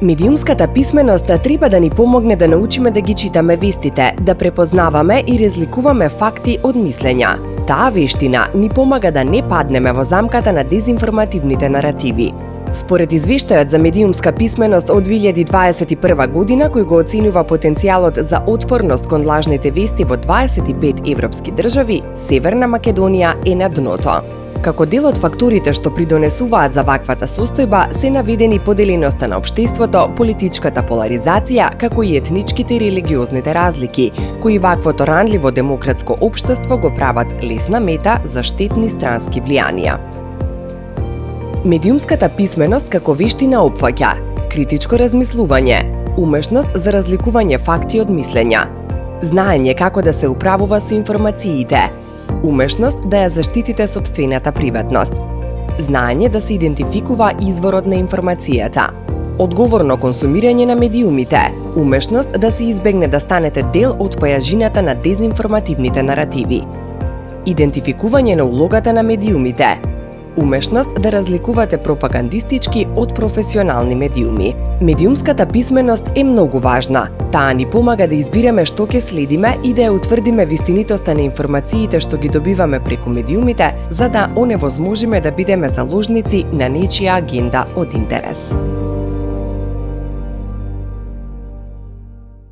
Медиумската писменост треба да ни помогне да научиме да ги читаме вестите, да препознаваме и разликуваме факти од мислења. Таа вештина ни помага да не паднеме во замката на дезинформативните наративи. Според извештајот за медиумска писменост од 2021 година, кој го оценува потенцијалот за отпорност кон лажните вести во 25 европски држави, Северна Македонија е на дното. Како дел од факторите што придонесуваат за ваквата состојба се наведени поделеноста на општеството, политичката поларизација, како и етничките и религиозните разлики, кои ваквото ранливо демократско општество го прават лесна мета за штетни странски влијанија. Медиумската писменост како вештина опфаќа критичко размислување, умешност за разликување факти од мислења, знаење како да се управува со информациите, умешност да ја заштитите сопствената приватност, знаење да се идентификува изворот на информацијата, одговорно консумирање на медиумите, умешност да се избегне да станете дел од појажината на дезинформативните наративи, идентификување на улогата на медиумите, умешност да разликувате пропагандистички од професионални медиуми. Медиумската писменост е многу важна. Таа ни помага да избираме што ќе следиме и да ја утврдиме вистинитоста на информациите што ги добиваме преку медиумите, за да оневозможиме да бидеме заложници на нечија агенда од интерес.